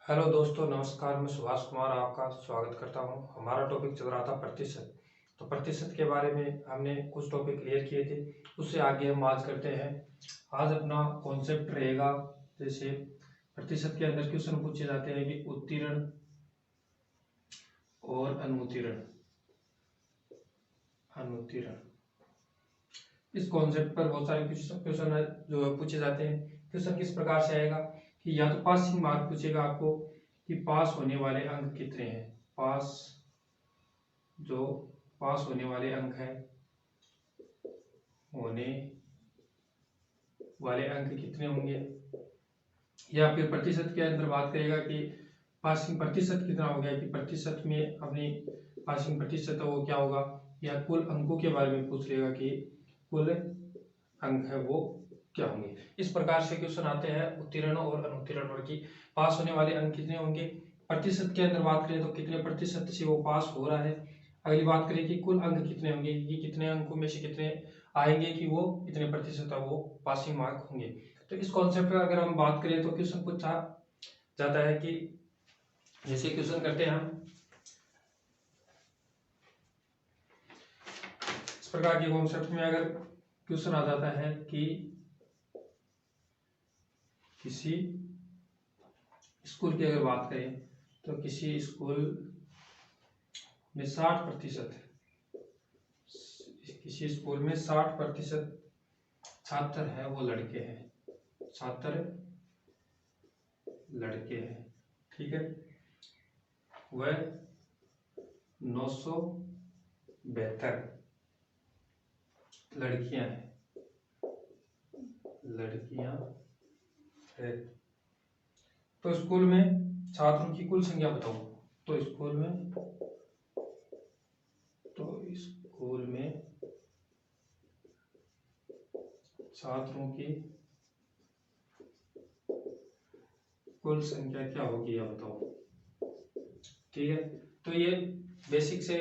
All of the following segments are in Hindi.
हेलो दोस्तों, नमस्कार। मैं सुभाष कुमार आपका स्वागत करता हूं। हमारा टॉपिक चल रहा था प्रतिशत। तो प्रतिशत के बारे में हमने कुछ टॉपिक क्लियर किए थे, उससे आगे हम आज करते हैं। आज अपना कॉन्सेप्ट रहेगा, जैसे प्रतिशत के अंदर क्वेश्चन पूछे जाते हैं कि उत्तीर्ण और अनुत्तीर्ण। अनुत्तीर्ण इस कॉन्सेप्ट पर बहुत सारे क्वेश्चन जो है पूछे जाते हैं। क्वेश्चन किस प्रकार से आएगा कि या तो पासिंग मार्क पूछेगा आपको कि पास होने वाले अंक कितने हैं। जो पास होने वाले अंक है, होने वाले अंक कितने होंगे। या फिर प्रतिशत के अंदर बात करेगा कि पासिंग प्रतिशत कितना हो गया, कि प्रतिशत में अपनी पासिंग प्रतिशत है वो क्या होगा। या कुल अंकों के बारे में पूछ लेगा कि कुल अंक है वो क्या होंगे। इस प्रकार से क्वेश्चन आते हैं उत्तीर्ण और अनुत्तीर्ण वर्ग की। पास होने वाले अंक कितने होंगे। प्रतिशत के अंदर बात करें तो कितने प्रतिशत से वो पास हो रहा है। अगली बात करें कि कुल अंक कितने होंगे, कि कितने अंकों में से कितने आएंगे कि वो इतने प्रतिशत है वो पासिंग मार्क होंगे। तो इस कॉन्सेप्ट पर अगर हम बात करें तो क्वेश्चन पूछा जाता है कि जैसे क्वेश्चन करते हैं हम इस प्रकार के कॉन्सेप्ट में, अगर क्वेश्चन आ जाता है कि किसी स्कूल की अगर बात करें तो किसी स्कूल में 60%, किसी स्कूल में 60% छात्र है वो लड़के हैं। छात्र लड़के हैं, ठीक है। वह 972 लड़कियां हैं, लड़कियां है। तो स्कूल में छात्रों की कुल संख्या बताओ। तो स्कूल में छात्रों की कुल संख्या क्या होगी यह बताओ, ठीक है। तो ये बेसिक सा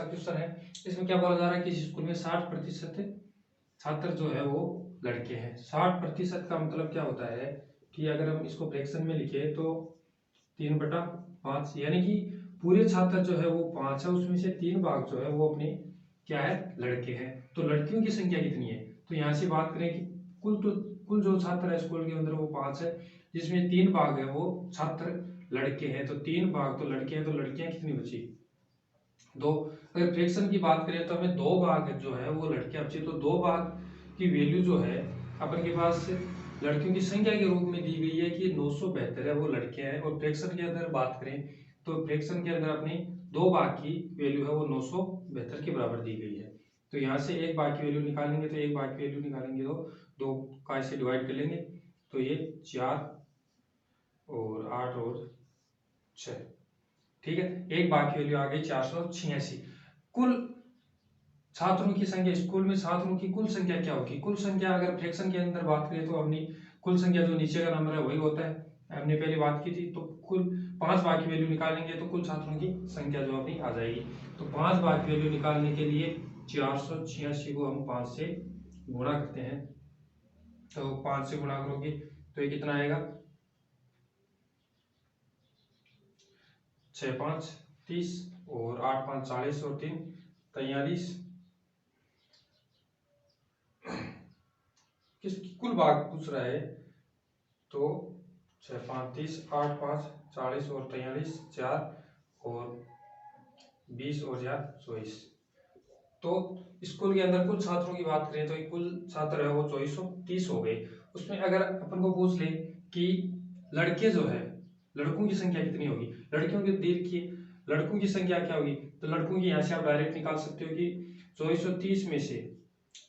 क्वेश्चन है। इसमें क्या बोला जा रहा है कि स्कूल में 60% छात्र जो है वो लड़के हैं। 60% का मतलब क्या होता है कि अगर हम इसको फ्रैक्शन में लिखे तो 3/5, यानी कि पूरे छात्र जो है वो 5 है, उसमें से 3 भाग जो है वो अपने क्या है, लड़के हैं। तो लड़कियों की संख्या कितनी है। तो यहाँ से बात करें कि कुल जो छात्र है स्कूल के अंदर वो 5 है, जिसमें 3 भाग है वो छात्र लड़के हैं। तो 3 भाग तो लड़के हैं, तो लड़कियां कितनी बची, 2। अगर फ्रैक्शन की बात करें तो हमें 2 भाग जो है वो लड़कियां बची। तो 2 भाग की वैल्यू जो है अपन के पास लड़कियों की संख्या के रूप में दी गई है कि 972 है वो लड़के हैं। और फ्रैक्शन के अंदर बात करें तो फ्रैक्शन के अंदर अपनी 2 भाग की वैल्यू है वो 972 के बराबर दी गई है। तो यहाँ से 1 भाग की वैल्यू निकालेंगे, तो 1 भाग की वैल्यू निकालेंगे तो 2 का इसे डिवाइड कर लेंगे, तो ये 4 और 8 और 6, ठीक है। 1 भाग की वैल्यू आ गई 486। कुल छात्रों की संख्या, स्कूल में छात्रों की कुल संख्या क्या होगी। कुल संख्या अगर फ्रैक्शन के अंदर बात करें तो अपनी कुल संख्या जो नीचे का नंबर है वही होता है, हमने पहले बात की थी। तो कुल 5 भाग की वैल्यू निकालेंगे तो कुल छात्रों की संख्या जो अपनी आ जाएगी। तो 5 भाग की वैल्यू निकालने के लिए 486 को हम 5 से गुणा करते हैं। तो 5 से गुणा करोगे तो ये कितना आएगा, 6 5 30 और 8 5 40 और 3 43। किसकी कुल भाग पूछ रहा है, तो 6 5 30, 8 5 40 और 43, 4 और 20 और 24। तो स्कूल के अंदर कुल छात्रों की बात करें तो कुल छात्र है वो 2430 हो गए। उसमें अगर अपन को पूछ ले कि लड़के जो है, लड़कों की संख्या कितनी होगी। लड़कियों की देखिए, लड़कों की संख्या क्या होगी। तो लड़कों की यहाँ से आप डायरेक्ट निकाल सकते हो कि 2430 में से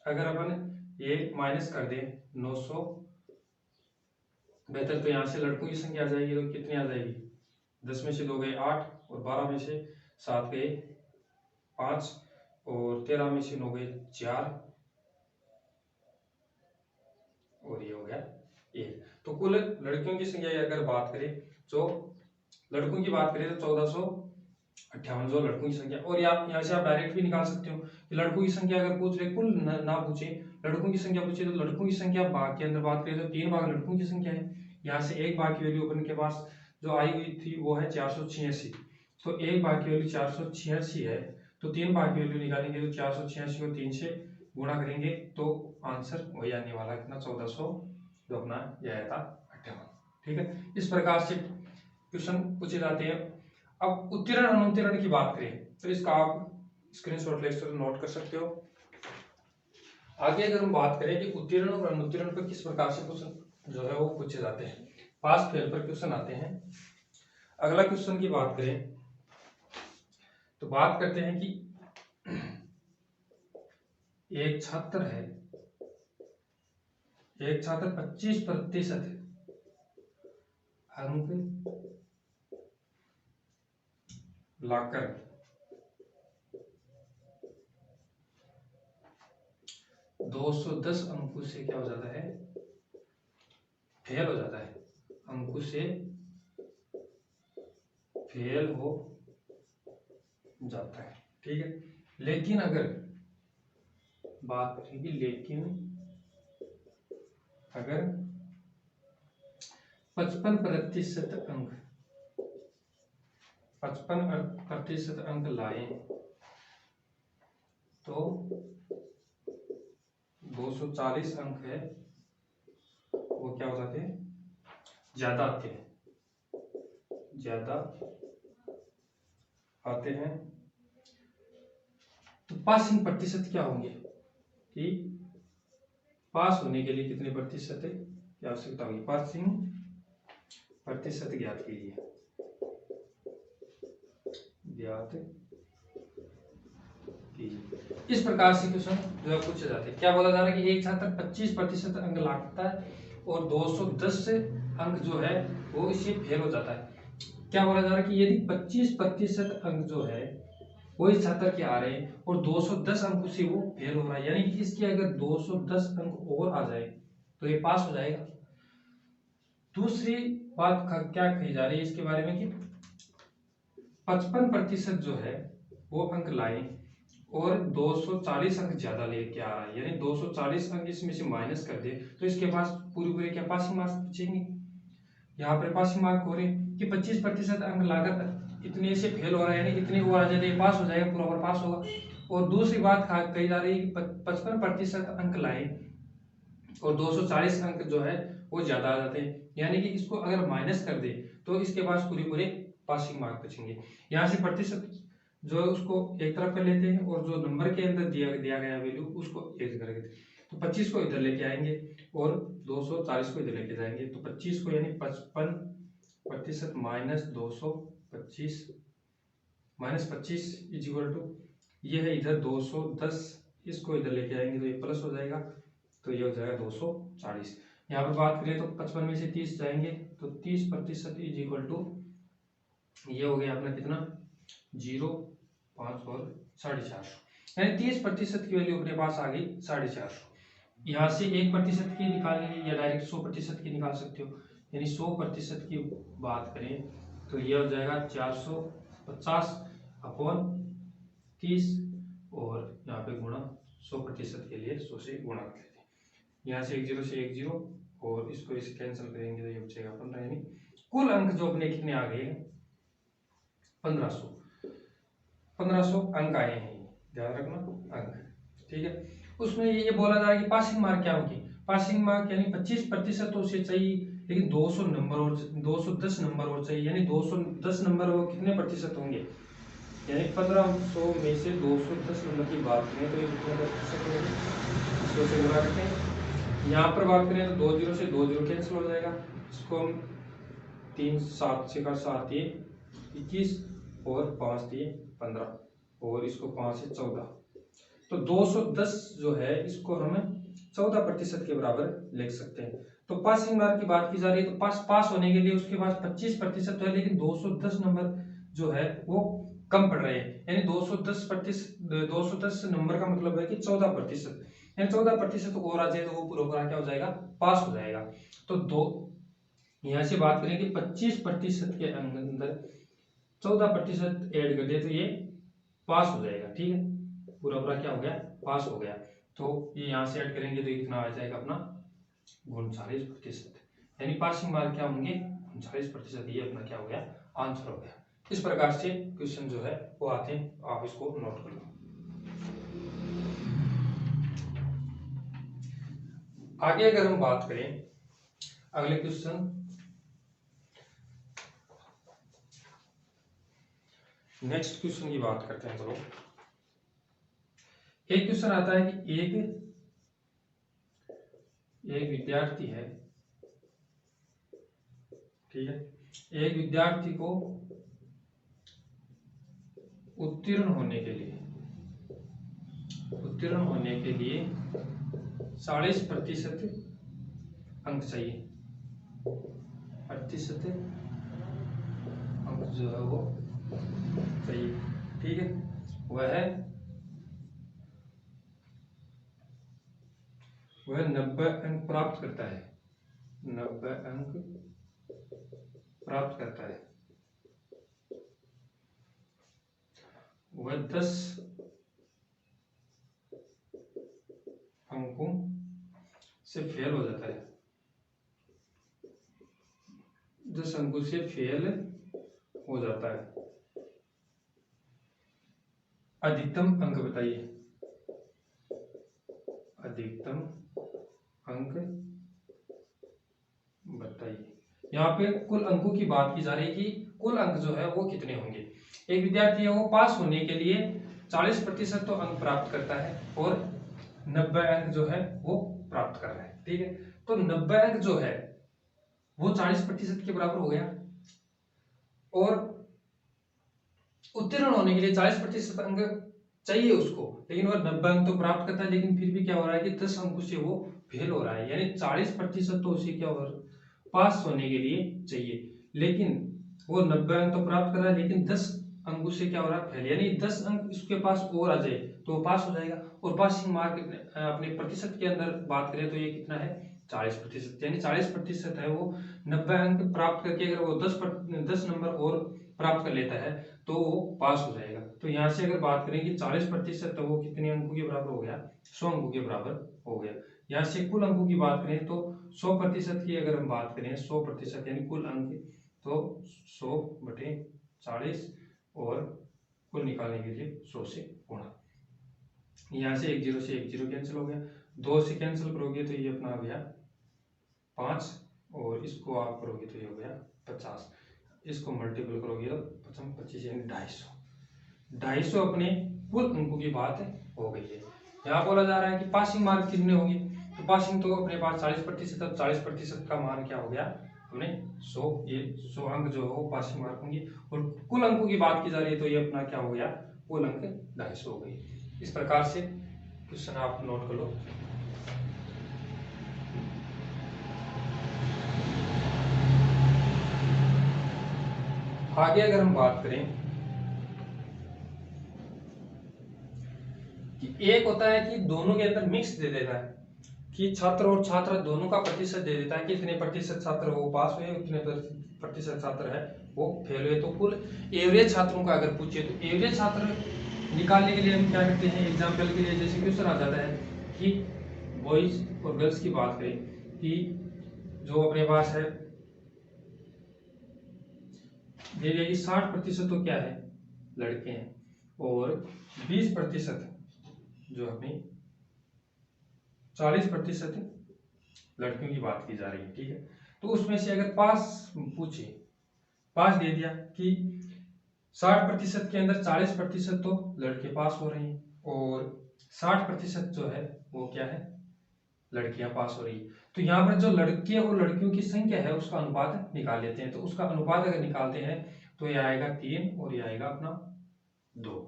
अगर अपन ये माइनस कर दें 972, तो यहाँ से लड़कों की संख्या आ जाएगी, तो कितनी आ जाएगी, 10 में से 2 गए 8 और 12 में से 7 गए 5 और 13 में से 9 गए 4 और ये हो गया 1। तो कुल लड़कियों की संख्या अगर बात करें तो लड़कों की बात करें तो 1458 जो लड़कों की संख्या। और यहाँ से आप डायरेक्ट भी निकाल सकते हो कि लड़कों की संख्या अगर पूछ रहे, कुल ना पूछे, लड़कों की संख्या पूछे, तो लड़कों की संख्या भाग के अंदर बात करें तो 3 भाग लड़कों की संख्या है। यहाँ से 1 भाग की वैल्यू अपन के पास जो आई हुई थी वो है 486। तो एक भाग की वैल्यू 486 है, तो 3 भाग की वैल्यू निकालेंगे तो 486 को 3 से गुणा करेंगे तो आंसर वही आने वाला कितना 1400 जो अपना यह आया था 58। ठीक है, इस प्रकार से क्वेश्चन पूछे जाते हैं। अब उत्तीर्ण अनुत्तीर्ण की बात करें तो इसका आप स्क्रीनशॉट ले सकते हो, नोट कर सकते हो। आगे अगर हम बात करें कि उत्तीर्ण और अनुत्तीर्ण पर किस प्रकार से क्वेश्चन जो है वो पूछे जाते हैं, पास फेल पर क्वेश्चन आते हैं। अगला क्वेश्चन की बात करें तो बात करते हैं कि एक छात्र 25% अंक लाकर 210 अंकों से क्या हो जाता है, फेल हो जाता है, अंकों से फेल हो जाता है। ठीक है, लेकिन अगर बात करेंगे, लेकिन अगर 55% अंक 55% अंक लाए तो 240 अंक है वो क्या हो जाते हैं, ज्यादा आते हैं, ज्यादा आते हैं। तो पासिंग प्रतिशत क्या होंगे कि पास होने के लिए कितने प्रतिशत की आवश्यकता होगी, पासिंग प्रतिशत ज्ञात कीजिए, ज्ञात कीजिए। इस प्रकार से क्वेश्चन जो है पूछे जाते हैं। क्या बोला जा रहा है कि एक छात्र 25% अंक लाता है और 210 अंक जो है वो इससे फेल हो जाता है। क्या बोला जा रहा है कि यदि 25% अंक जो है वो इस छात्र के आ रहे हैं और 210 अंक से वो फेल हो रहा है, यानी कि इसके अगर 210 अंक और आ जाए तो ये पास हो जाएगा। दूसरी बात क्या कही जा रही है इसके बारे में कि 55% जो है वो अंक लाए और 240 अंक ज्यादा लेके आ रहा है, यानी 240 अंक इसमें से माइनस कर दे तो इसके पास पूरे क्या पासिंग मार्क्स बचेंगे। यहाँ पर पासिंग मार्क हो रहे कि 25% अंक लाकर इतने से फेल हो रहा है, यानी इतने और आ जाते पास हो जाएगा, पूरा पर पास होगा। और दूसरी बात कही जा रही है कि 55% अंक लाए और 240 अंक जो है वो ज्यादा आ जाते हैं, यानी कि इसको अगर माइनस कर दे तो इसके पास पूरे पासिंग मार्क बचेंगे। यहाँ से प्रतिशत जो है उसको एक तरफ कर लेते हैं और जो नंबर के अंदर दिया गया वैल्यू उसको एक जगह रख देते हैं। तो 25 को इधर लेके आएंगे और 240 को इधर लेके जाएंगे, तो 25 को यानी 55% minus 225 minus 25 is equal to ये है इधर 210, इसको इधर लेके आएंगे तो ये प्लस हो जाएगा, तो ये हो जाएगा 240। यहाँ पर बात करें तो 55 में से 30 जाएंगे तो 30% इज इक्वल टू ये हो गया अपना कितना 0, 5 और 450, यानी 30% की वैल्यू अपने पास आ गई 450। यहाँ से 1% की निकालनी या डायरेक्ट 100% की निकाल सकते हो, यानी 100% की बात करें तो ये हो जाएगा 450 अपॉन 30 और यहाँ पे गुणा 100% के लिए 100 से गुणा कर लेते हैं। यहाँ से 1 0 से 1 0 और इसको इसे कैंसिल करेंगे तो ये बचेगा 15, यानी कुल अंक जो अपने कितने आ गए 1500 अंक आए हैं, ध्यान रखना अंक। ठीक है, उसमें ये बोला जा रहा है कि पासिंग मार्क क्या होगी, पासिंग मार्क यानी 25% तो उसे चाहिए, लेकिन 200 नंबर और 210 नंबर और चाहिए, यानी 210 नंबर वो कितने प्रतिशत होंगे, यानी 1500 में से 210 नंबर की बात करें तो ये कितने प्रतिशत होंगे, इसको से गुणा करते हैं। यहाँ पर बात करें तो 2 0 से 2 0 कैंसिल हो जाएगा, इसको हम 3 7 से 7 ये 21 और 5 दिए 15 और इसको 5 से 14, तो 210 जो है इसको हम 14% के बराबर लिख सकते हैं। तो पासिंग मार्क की बात की जा रही है तो पास होने के लिए उसके पास 25% तो है, लेकिन 210 नंबर जो है वो कम पड़ रहे हैं, यानी 210 नंबर का मतलब है कि 14%, यानी 14% और आ जाए तो वो पूरा क्या हो जाएगा पास हो जाएगा। तो दो यहाँ से बात करें कि 25% के अंदर 14% ऐड कर दिया तो ये पास हो जाएगा। ठीक है, पूरा क्या हो गया पास हो गया, तो ये यहाँ से ऐड करेंगे तो इतना आ जाएगा अपना 39%, यानी पासिंग मार्क क्या होंगे 39%, ये अपना क्या हो गया, आंसर हो गया। इस प्रकार से क्वेश्चन जो है वो आते हैं, आप इसको नोट कर लो। आगे अगर हम बात करें अगले क्वेश्चन, नेक्स्ट क्वेश्चन की बात करते हैं। चलो, एक क्वेश्चन आता है कि एक विद्यार्थी है, ठीक है, एक विद्यार्थी को उत्तीर्ण होने के लिए 40% अंक चाहिए, प्रतिशत अंक जो है वो चाहिए, ठीक है। वह 90 अंक प्राप्त करता है, 90 अंक प्राप्त करता है। वह 10 अंकों से फेल हो जाता है, 10 अंकों से फेल हो जाता है। अधिकतम अंक बताइए, अधिकतम अंक बताइए। यहाँ पे कुल अंकों की बात की जा रही है कि कुल अंक जो है वो कितने होंगे। एक विद्यार्थी है वो पास होने के लिए 40% तो अंक प्राप्त करता है और 90 अंक जो है वो प्राप्त कर रहा है, ठीक है। तो 90 अंक जो है वो 40% के बराबर हो गया, और उत्तीर्ण होने के लिए 40% अंक चाहिए उसको, लेकिन वह 90 अंक तो प्राप्त करता है, लेकिन फिर भी क्या हो रहा है कि 10 अंकों से वो फेल हो रहा है, यानी 40% तो उसे क्या हो रहा है, पास होने के लिए चाहिए, लेकिन वो 90 अंक तो प्राप्त कर रहा है, लेकिन 10 अंकों से क्या हो रहा है, फेल, यानी 10 अंक इसके पास और आ जाए तो वो पास हो जाएगा। और पासिंग मार्क अपने प्रतिशत के अंदर बात करें तो ये कितना है, 40%, यानी 40% है वो 90 अंक प्राप्त करके अगर वो 10 नंबर और प्राप्त कर लेता है तो वो पास हो जाएगा। तो यहाँ से अगर बात करें कि 40% तो वो कितने अंकों के बराबर हो गया, 100 अंकों के बराबर हो गया। यहाँ से कुल अंकों की बात करें तो 100% की अगर हम बात करें, 100% यानी कुल अंक, तो 100/40 और कुल निकालने के लिए 100 से गुणा। यहाँ से 1 0 से 1 0 कैंसिल हो गया, 2 से कैंसिल करोगे तो ये अपना आ गया 5, और इसको आप करोगे तो ये हो गया 50, इसको मल्टीपल करोगे तो 25 यानी 250 अपने कुल अंकों की बात हो गई है। यहाँ बोला जा रहा है कि पासिंग मार्क कितने होंगे, तो पासिंग तो अपने पास 40%, अब 40% का मान क्या हो गया हमने 100, ये 100 अंक जो है वो पासिंग मार्क होंगे, और कुल अंकों की बात की जा रही है तो ये अपना क्या हो गया, कुल अंक 250 हो गई। इस प्रकार से क्वेश्चन आप नोट कर लो। आगे अगर हम बात करें कि एक होता है कि दोनों के अंदर मिक्स दे देता है, कि छात्र और छात्र दोनों का प्रतिशत दे देता है कि इतने प्रतिशत छात्र वो पास हुए, इतने प्रतिशत छात्र है वो फेल हुए। तो कुल एवरेज छात्रों का अगर पूछे तो एवरेज छात्र निकालने के लिए हम क्या करते हैं, एग्जाम्पल के लिए जैसे क्वेश्चन आ जाता है कि बॉयज और गर्ल्स की बात करें कि जो अपने पास है दे दिया कि 60% तो क्या है लड़के हैं, और 20% जो अपनी 40% लड़कियों की बात की जा रही है, ठीक है। तो उसमें से अगर पास पूछे, पास दे दिया कि 60% के अंदर 40% तो लड़के पास हो रहे हैं, और 60% जो है वो क्या है, लड़कियां पास हो रही है। तो यहाँ पर जो लड़के और लड़कियों की संख्या है उसका अनुपात निकाल लेते हैं। तो उसका अनुपात अगर निकालते हैं तो ये आएगा 3 और ये आएगा अपना 2,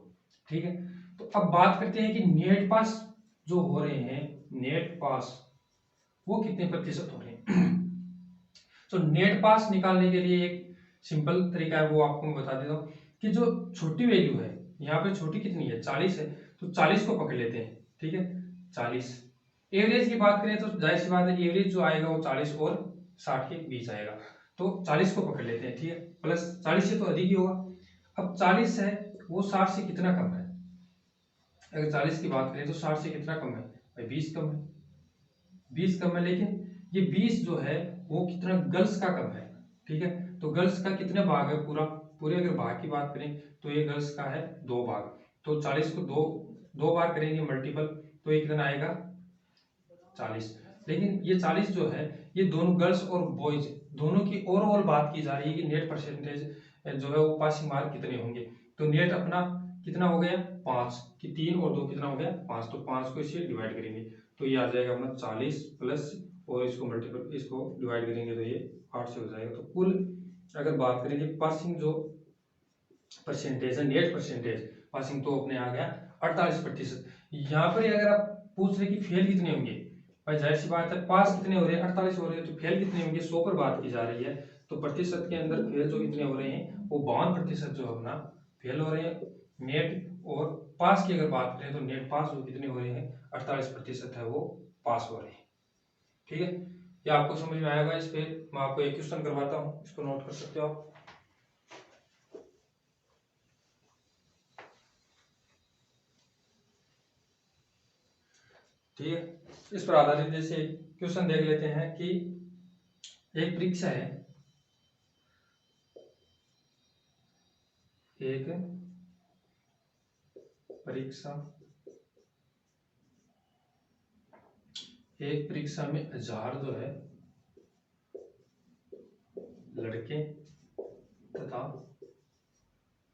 ठीक है। तो अब बात करते हैं कि नेट पास जो हो रहे हैं, नेट पास वो कितने प्रतिशत हो रहे हैं। तो नेट पास निकालने के लिए एक सिंपल तरीका है, वो आपको मैं बता देता हूँ कि जो छोटी वैल्यू है, यहाँ पे छोटी कितनी है 40 है, तो 40 को पकड़ लेते हैं, ठीक है 40। एवरेज की बात करें तो जाहिर सी बात है एवरेज जो आएगा वो 40 और 60 के बीच आएगा, तो 40 को पकड़ लेते हैं, ठीक है, प्लस 40 से तो अधिक ही होगा। अब 40 है वो 60 से कितना कम है, अगर 40 की बात करें तो 60 से कितना कम है भाई, 20 कम है, 20 कम है, लेकिन ये 20 जो है वो कितना गर्ल्स का कम है, ठीक है। तो गर्ल्स का कितने भाग है, पूरे अगर भाग की बात करें तो ये गर्ल्स का है 2 भाग। तो 40 को दो बार करेंगे मल्टीपल, तो ये कितना आएगा 40। लेकिन ये 40 जो है ये दोनों गर्ल्स और बॉयज दोनों की ओवरऑल बात की जा रही है कि नेट परसेंटेज जो है वो पासिंग मार्क कितने होंगे। तो नेट अपना कितना हो गया 5 कि 3 और 2 कितना हो गया 5। तो 5 को इससे डिवाइड करेंगे तो ये आ जाएगा अपना 40 प्लस और इसको मल्टीपल इसको डिवाइड करेंगे तो ये 8 से हो जाएगा। तो कुल अगर बात करेंगे पासिंग जो परसेंटेज है नेट परसेंटेज पासिंग तो अपने आ गया 48%। यहाँ पर अगर आप पूछ रहे कि फेल कितने होंगे, भाई जाहिर सी बात है पास कितने हो रहे हैं 48 हो रहे हैं, तो फेल कितने होंगे 100 पर बात की जा रही है। तो प्रतिशत के अंदर फेल जो कितने हो रहे हैं वो 52% जो अपना फेल हो रहे हैं नेट। और पास की अगर बात करें तो नेट पास जो कितने हो रहे हैं 48% है वो पास हो रहे हैं। ठीक है, ये आपको समझ में आएगा। इस पे मैं आपको एक क्वेश्चन करवाता हूँ, इसको नोट कर सकते हो आप। ठीक है, इस पर आधारित जैसे क्वेश्चन देख लेते हैं कि एक परीक्षा है, एक परीक्षा में 1000 जो है लड़के तथा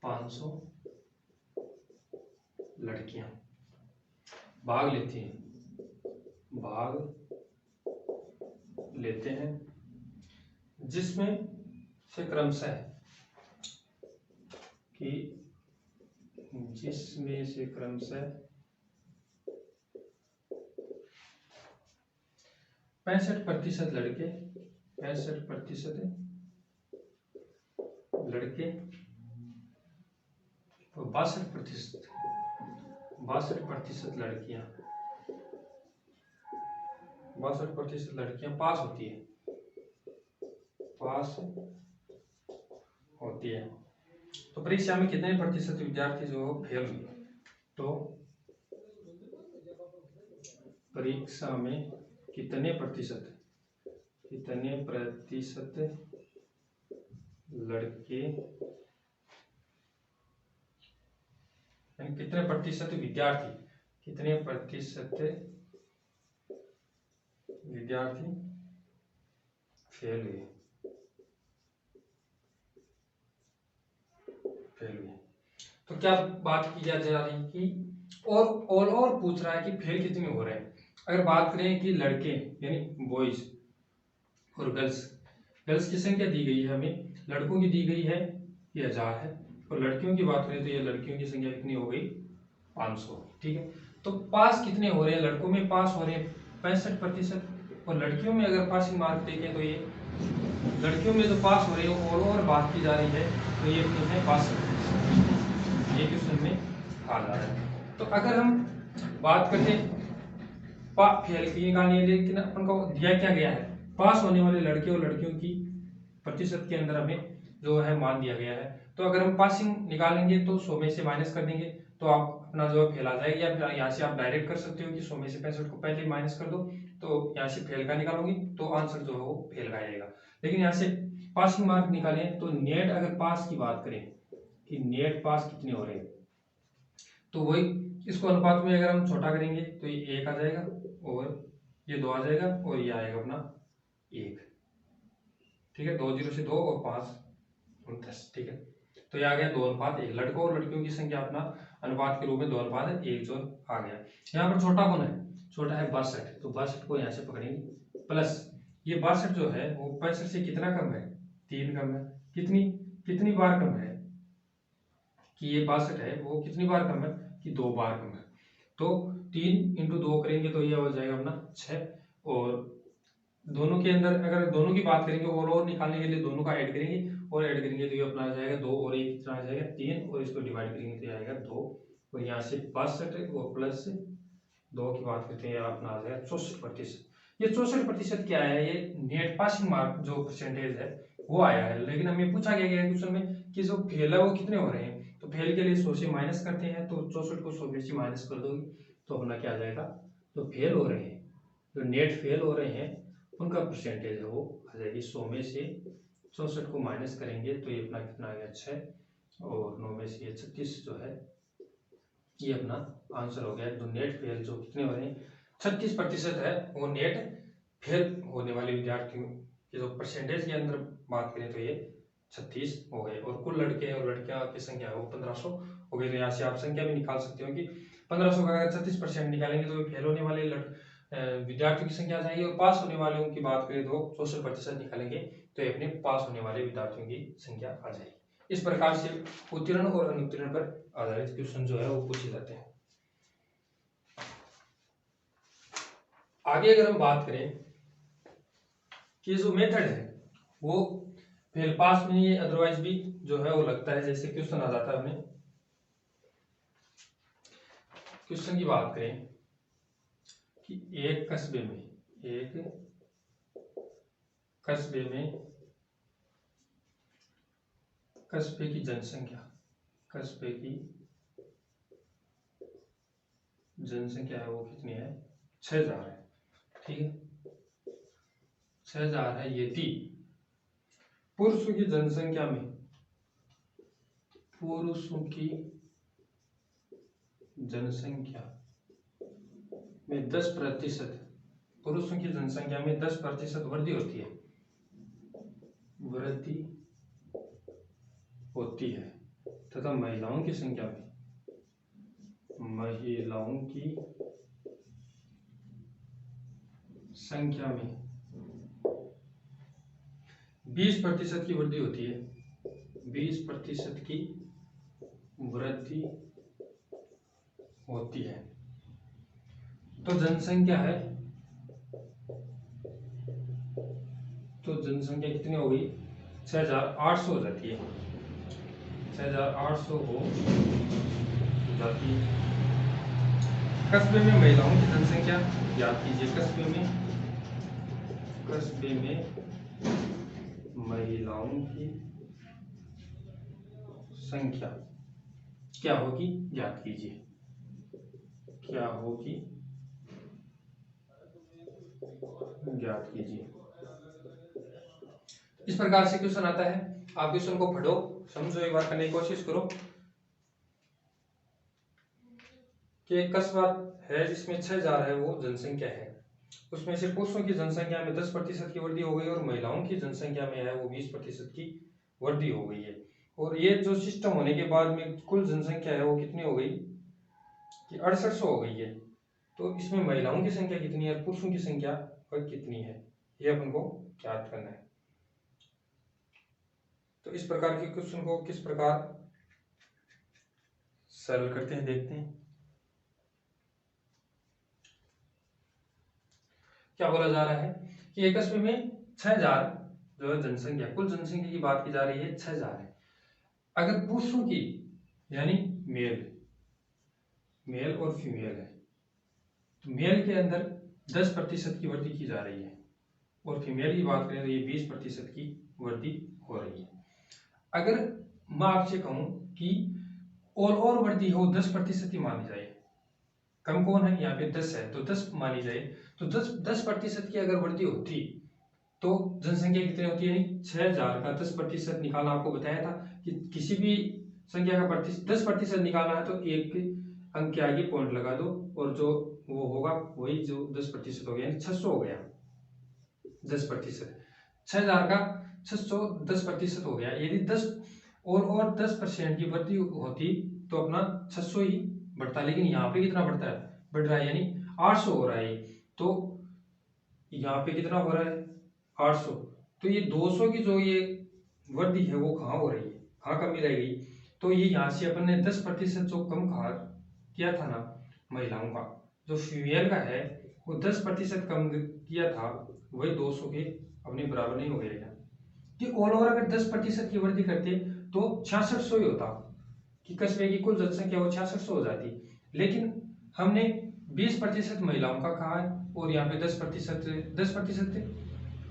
500 लड़कियां भाग लेते हैं जिसमें से क्रमशः कि जिसमें से क्रमशः 65% लड़के 65% लड़के और 62% लड़कियां 62% लड़कियां पास होती है। तो परीक्षा में कितने प्रतिशत विद्यार्थी जो फेल हुए, तो परीक्षा में कितने प्रतिशत लड़के कितने प्रतिशत विद्यार्थी फेल हुए। तो क्या बात की जा रही है कि और पूछ रहा है कि फेल कितने हो रहे हैं। अगर बात करें कि लड़के यानी बॉयज और गर्ल्स की संख्या दी गई है हमें, लड़कों की दी गई है ये 1000 है, और लड़कियों की बात करें तो ये लड़कियों की संख्या कितनी हो गई 500। ठीक है, तो पास कितने हो रहे हैं, लड़कों में पास हो रहे हैं 65% और लड़कियों में अगर पासिंग मार्क देखें तो ये लड़कियों में जो पास हो रहे हैं और बात की जा रही है तो ये कितने हैं 62%। ये क्वेश्चन में आ रहा है। तो अगर हम बात करें फेल की निकालनी है, लेकिन अपन को दिया क्या गया है पास होने वाले लड़के और लड़कियों की प्रतिशत के अंदर हमें जो है मान दिया गया है। तो अगर हम पासिंग निकालेंगे तो 100 में से माइनस कर देंगे तो आप अपना जो है फेल आ जाएगा, या फिर यहाँ से आप डायरेक्ट कर सकते हो कि 100 में से 65 को पहले माइनस कर दो तो यहाँ से फेल का निकालोगे तो आंसर जो है वो फेल का आएगा। लेकिन यहाँ से पासिंग मार्क निकालें तो नेट अगर पास की बात करें कि नेट पास कितने हो रहे हैं तो वही इसको अनुपात में अगर हम छोटा करेंगे तो ये 1 आ जाएगा और ये 2 आ जाएगा और ये आएगा अपना 1। ठीक है, 2 0 से 2 और 5 10। ठीक है, तो ये आ गया 2:1। लड़कों और लड़कियों की संख्या अपना अनुपात के रूप में 2:1 जो आ गया। यहाँ पर छोटा कौन है, छोटा है 62, तो 62 को यहाँ से पकड़ेंगे प्लस ये 62 जो है वो 65 से कितना कम है 3 कम है। कितनी बार कम है कि ये 62 है वो कितनी बार कम है कि 2 बार कम है। तो 3 × 2 करेंगे तो ये हो जाएगा अपना 6 और दोनों के अंदर अगर दोनों की बात करेंगे और निकालने के लिए दोनों का ऐड करेंगे और ऐड करेंगे तो ये अपना आ जाएगा 2 और 1 कितना आ जाएगा 3 और इसको डिवाइड करेंगे तो ये आएगा 2 और यहाँ से 62 और प्लस 2 की बात करते हैं अपना आ जाएगा 64%। ये 64% क्या है, ये नेट पासिंग मार्क जो परसेंटेज है वो आया है। लेकिन हमें पूछा गया है क्वेश्चन में कि जो फेल है वो कितने हो रहे हैं, तो फेल के लिए 100 से माइनस करते हैं तो 64 को 100 में से माइनस कर दोगे तो अपना क्या आ जाएगा, तो फेल हो रहे हैं जो नेट फेल हो रहे हैं उनका परसेंटेज है वो आ जाएगी 100 में से 64 को माइनस करेंगे तो ये अपना कितना आ गया 6 और 9 में से ये 36 जो है ये अपना आंसर हो गया। तो नेट फेल जो कितने हो रहे हैं 36% है वो नेट फेल होने वाले विद्यार्थियों की जो परसेंटेज के अंदर बात करें तो ये 36 हो गए। और कुल लड़के और लड़कियां की संख्या है वो 1500 हो गई। तो यहाँ से आप संख्या भी निकाल सकते हो कि 1500 का अगर 36% निकालेंगे तो फेल होने वाले विद्यार्थियों की संख्या आ जाएगी। और पास होने वालों की बात करें तो 64% निकालेंगे तो ये अपने पास होने वाले विद्यार्थियों की संख्या आ जाएगी। इस प्रकार से उत्तीर्ण और अनुत्तीर्ण पर आधारित क्वेश्चन जो है वो पूछे जाते हैं। आगे अगर हम बात करें कि जो मेथड है वो फेल पास में नहीं है, अदरवाइज भी जो है वो लगता है। जैसे क्वेश्चन आ जाता है, हमने क्वेश्चन की बात करें कि एक कस्बे में कस्बे की जनसंख्या है वो कितनी है 6000 है। ठीक है 6000 है। यदि पुरुषों की जनसंख्या में 10% पुरुषों की जनसंख्या में 10% वृद्धि होती है तथा महिलाओं की संख्या में 20% की वृद्धि होती है, 20% की वृद्धि होती है तो जनसंख्या कितनी हो गई 6800 हो जाती है। 6800 हो जाती है। कस्बे में महिलाओं की जनसंख्या याद कीजिए। कस्बे में महिलाओं की संख्या क्या होगी याद कीजिए। इस प्रकार से क्वेश्चन आता है। आप क्वेश्चन को पढ़ो, समझो, एक बार करने की कोशिश करो कि एक कस्बा है जिसमें 6000 है वो जनसंख्या है, उसमें से पुरुषों की जनसंख्या में 10% की वृद्धि हो गई और महिलाओं की जनसंख्या में है वो 20% की वृद्धि हो गई है। और ये जो सिस्टम होने के बाद में कुल जनसंख्या है वो कितनी हो गई कि 6800 हो गई है। तो इसमें महिलाओं की संख्या कितनी है, पुरुषों की संख्या कितनी है, ये अपन को ज्ञात करना है। तो इस प्रकार के क्वेश्चन को किस प्रकार सरल करते हैं देखते हैं। क्या बोला जा रहा है कि एक कस्बे में 6000 जो है जनसंख्या, कुल जनसंख्या की बात की जा रही है 6000 है। अगर पुरुषों की यानी मेल और फीमेल है तो मेल के अंदर 10% की वृद्धि की जा रही है और फीमेल की बात करें तो ये 20% की वृद्धि हो रही है। अगर मैं आपसे कहूं कि और वृद्धि हो 10% ही मानी जाए, कम कौन है यहाँ पे 10 है तो 10 मानी जाए, तो 10% की अगर वृद्धि होती तो जनसंख्या कितनी होती है 6000 का 10% निकालना। आपको बताया था कि किसी भी संख्या का 10% निकालना है तो एक अंक के आगे पॉइंट लगा दो और जो वो होगा वही जो 10% हो गया, 600 हो गया 10%। 6000 का 600 10% हो गया। यदि 10 और 10% की वृद्धि होती तो अपना 600 ही बढ़ता, लेकिन यहाँ पे कितना बढ़ता है बढ़ रहा है यानी 800 हो रहा है। तो यहाँ पे कितना हो रहा है 800। तो ये 200 की जो ये वृद्धि है वो कहाँ हो रही है, कहाँ कमी रह गई। तो ये यहाँ से अपन ने 10% जो कम कहा किया था ना महिलाओं का, जो फीमेल का है वो 10% कम किया था, वही 200 के अपने बराबर नहीं हो गया क्या कि ऑल ओवर अगर 10% की वृद्धि करते तो 6600 ही होता कि कस्बे की कुल जनसंख्या वो 6600 हो जाती। लेकिन हमने 20% महिलाओं का कहा है और यहाँ पे 10%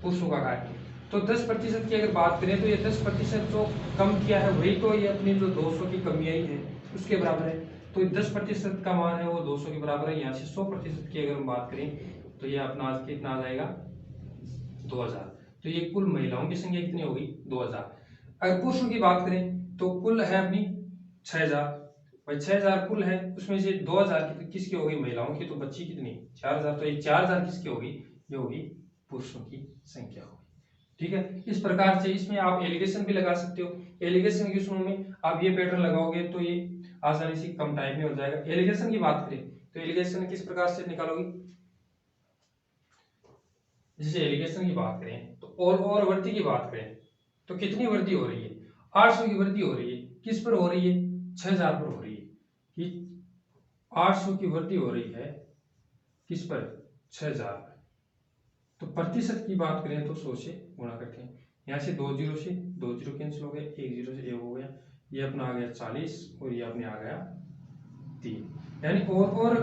पुरुषों का कहा है। तो 10% की अगर बात करें तो ये 10% जो कम किया है वही तो ये अपनी जो 200 की कमी आई है उसके बराबर है। तो 10% का मान है वो 200 के बराबर है। यहाँ से 100% की अगर हम बात करें तो ये अपना आज कितना आ जाएगा 2000। तो ये कुल महिलाओं की संख्या कितनी होगी 2000। अगर पुरुषों की बात करें तो कुल है अपनी 6000, भाई 6000 कुल है, उसमें से 2000 की किसकी होगी महिलाओं की, तो बच्ची कितनी 4000, तो ये 4000 किसकी होगी, ये होगी पुरुषों की संख्या होगी। ठीक है, इस प्रकार से इसमें आप एलिगेशन भी लगा सकते हो। एलिगेशन के शुरू में आप ये पैटर्न लगाओगे तो ये आसानी से कम टाइम में हो जाएगा। एलिगेशन की बात करें तो एलिगेशन किस प्रकार से निकालोगे, जैसे एलिगेशन की बात करें तो और वृद्धि की बात करें तो कितनी वृद्धि हो रही है, 800 की वृद्धि हो रही है, किस पर हो रही है, 6000 पर हो रही है, कि 800 की वृद्धि हो रही है किस पर, 6000 पर। तो प्रतिशत की बात करें तो 100 से गुणा करते हैं, यहाँ से 2 जीरो से 2 जीरो कैंसिल हो गए, 1 जीरो से 1 हो गया, ये अपना आ गया 40 और ये अपने आ गया 3, यानी और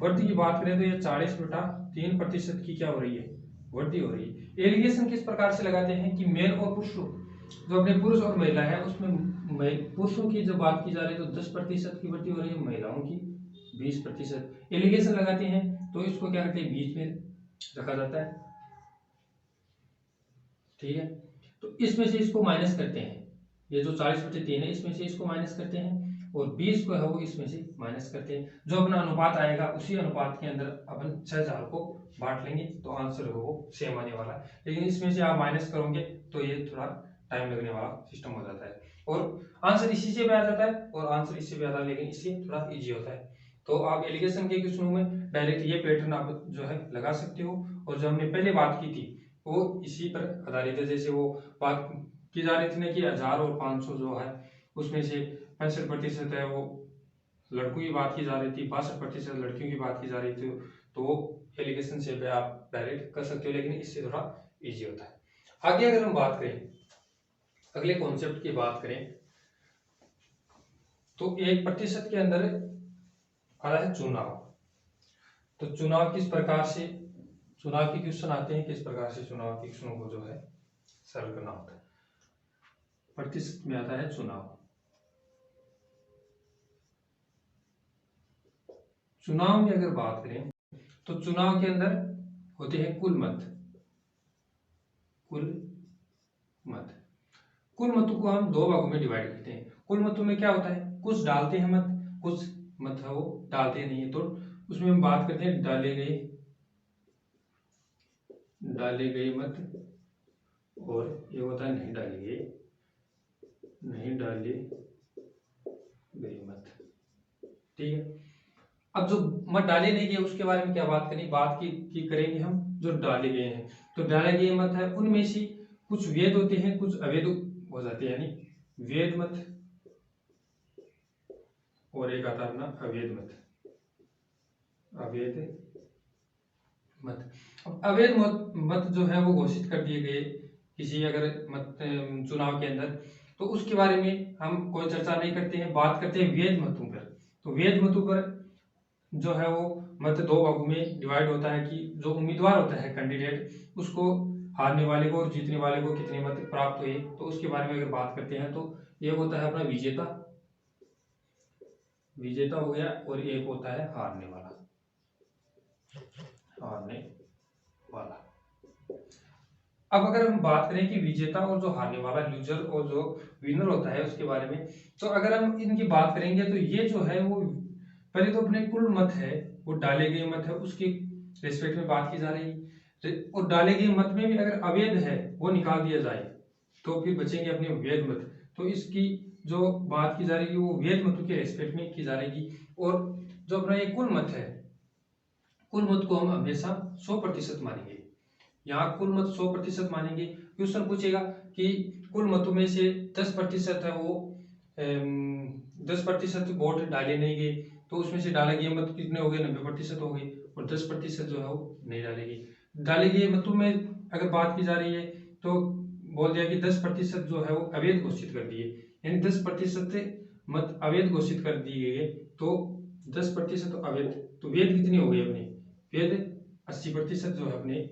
वृद्धि की बात करें तो ये 40/3% की क्या हो रही है, वृद्धि हो रही है। एलिगेशन किस प्रकार से लगाते हैं कि मेल और पुरुष, जो अपने पुरुष और महिला है उसमें पुरुषों की जब बात की जा रही है तो 10% की वृद्धि हो रही है, महिलाओं की 20%। एलिगेशन लगाते हैं तो इसको क्या करते हैं, बीच में रखा जाता है। ठीक है, तो इसमें से इसको माइनस करते हैं, ये जो 40/3 है इसमें से इसको माइनस करते हैं और 20 को है वो इसमें से माइनस करते हैं। जो अपना अनुपात आएगा उसी अनुपात के अंदर अपन 6000 को बांट लेंगे तो आंसर वो सेम आने वाला है। लेकिन इसमें से आप माइनस करोगे तो ये थोड़ा टाइम लगने वाला सिस्टम हो जाता है, और आंसर इसी से भी आ जाता है और आंसर इससे भी आता है, लेकिन इससे थोड़ा ईजी होता है। तो आप एलिगेशन के क्वेश्चनों में डायरेक्ट ये पैटर्न आप जो है लगा सकते हो, और जो हमने पहले बात की थी वो इसी पर आधारित है। जैसे वो बात की जा रही थी ना कि 1000 और 500 जो है उसमें से 65% है वो लड़कों की बात की जा रही थी, 62% लड़कियों की बात की जा रही थी, तो वो एलिगेशन से पे आप डायरेक्ट कर सकते हो, लेकिन इससे थोड़ा इजी होता है। आगे अगर हम बात करें, अगले कॉन्सेप्ट की बात करें तो 1% के अंदर आ रहा है चुनाव। तो चुनाव किस प्रकार से, चुनाव के क्वेश्चन आते हैं, किस प्रकार से चुनाव के क्वेश्चनों को जो है सॉल्व करना होता है। प्रतिशत में आता है चुनाव। चुनाव में अगर बात करें तो चुनाव के अंदर होते हैं कुल मत। कुल मत, कुल मतों को हम दो भागों में डिवाइड करते हैं। कुल मतों में क्या होता है, कुछ डालते हैं मत, कुछ मत है वो डालते नहीं है। तो उसमें हम बात करते हैं डाले गए मत, और ये होता है नहीं डाले गए मत। ठीक है, अब जो मत डाले नहीं गए उसके बारे में क्या बात करनी, बात की करेंगे हम जो डाले गए हैं। तो डाले गए मत है उनमें से कुछ वैध होते हैं, कुछ अवैध हो जाते हैं, यानी वैध मत और एक आता है अपना अवैध मत। अब अवैध मत जो है वो घोषित कर दिए गए किसी अगर मत चुनाव के अंदर, तो उसके बारे में हम कोई चर्चा नहीं करते हैं, बात करते हैं वैध मतों पर। तो वैध मतों पर जो है वो मत दो भागों में डिवाइड होता है कि जो उम्मीदवार होता है कैंडिडेट, उसको हारने वाले को और जीतने वाले को कितने मत प्राप्त हुए, तो उसके बारे में अगर बात करते हैं तो एक होता है अपना विजेता हो गया, और एक होता है हारने वाला। अब अगर हम बात करें कि विजेता और जो हारने वाला, लूजर और जो विनर होता है उसके बारे में, तो अगर हम इनकी बात करेंगे तो ये जो है वो पहले तो अपने कुल मत है वो डाले गए मत है उसके रेस्पेक्ट में बात की जा रही है, और डाले गए मत में भी अगर अवैध है वो निकाल दिया जाए तो फिर बचेंगे अपने वैध मत। तो इसकी जो बात की जा रही है वो वैध मतों के रेस्पेक्ट में की जा रही है। और जो अपना ये कुल मत है, कुल मत को हम हमेशा 100% मानेंगे। यहाँ कुल मत 100% मानेंगे। क्वेश्चन पूछेगा कि कुल मतों में से 10% है वो 10% वोट डाले नहीं गए, तो उसमें से डाले गए मत कितने हो गए, 90% हो गए, और 10% जो है वो नहीं डाले गए। डाले गए मतों में अगर बात की जा रही है तो बोल दिया कि 10% जो है वो अवैध घोषित कर दिए, यानी 10% मत अवैध घोषित कर दिए गए, तो 10% अवैध, तो वैध कितनी हो गई अपनी, वैध 80% जो है अपने,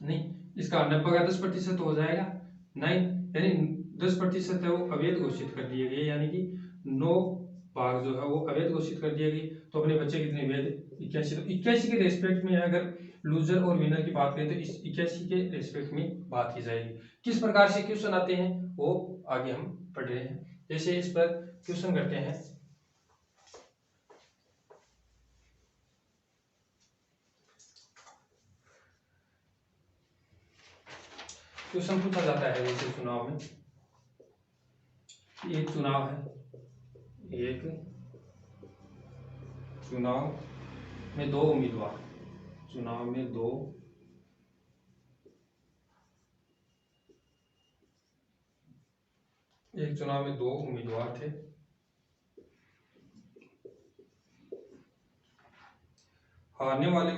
नहीं इसका 90 का 10% हो जाएगा, नहीं, यानी 10% है वो अवैध घोषित कर दिए गए, यानी कि 9 भाग जो है वो अवैध घोषित कर दिए गए, तो अपने बच्चे कितने वैध 81। तो 81 के रेस्पेक्ट में अगर लूजर और विनर की बात करें तो इस 81 के रेस्पेक्ट में बात की जाएगी। किस प्रकार से क्वेश्चन आते हैं वो आगे हम पढ़ रहे हैं। जैसे इस पर क्वेश्चन करते हैं, क्वेश्चन पूछा जाता है जैसे चुनाव में, एक चुनाव है, एक चुनाव में दो उम्मीदवार, चुनाव में दो एक चुनाव में दो उम्मीदवार थे। हारने वाले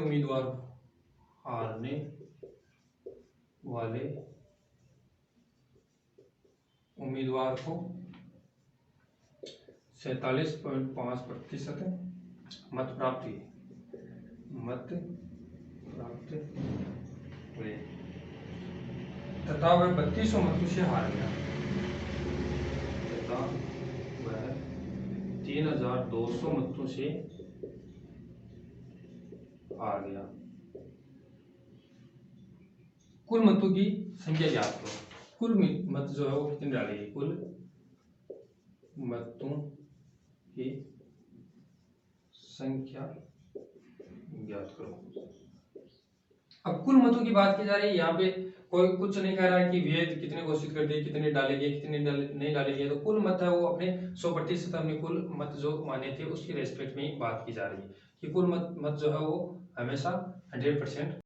उम्मीदवार को 47.5% मत प्राप्त हुए तथा वह 3200 मतों से हार गया, तथा वह 3200 मतों से हार गया। कुल मतों की संख्या ज्ञात करो। कुल मत जो है वो कितने डालेगी, कुल मतों की संख्या ज्ञात करो। अब कुल मतों की बात की जा रही है, यहाँ पे कोई कुछ नहीं कह रहा है कि वेद कितने घोषित कर दिए, कितने डालेंगे, कितने नहीं डालेंगे। तो कुल मत है वो अपने 100% अपने कुल मत जो माने थे उसकी रेस्पेक्ट में बात की जा रही है कि कुल मत जो है वो हमेशा 100%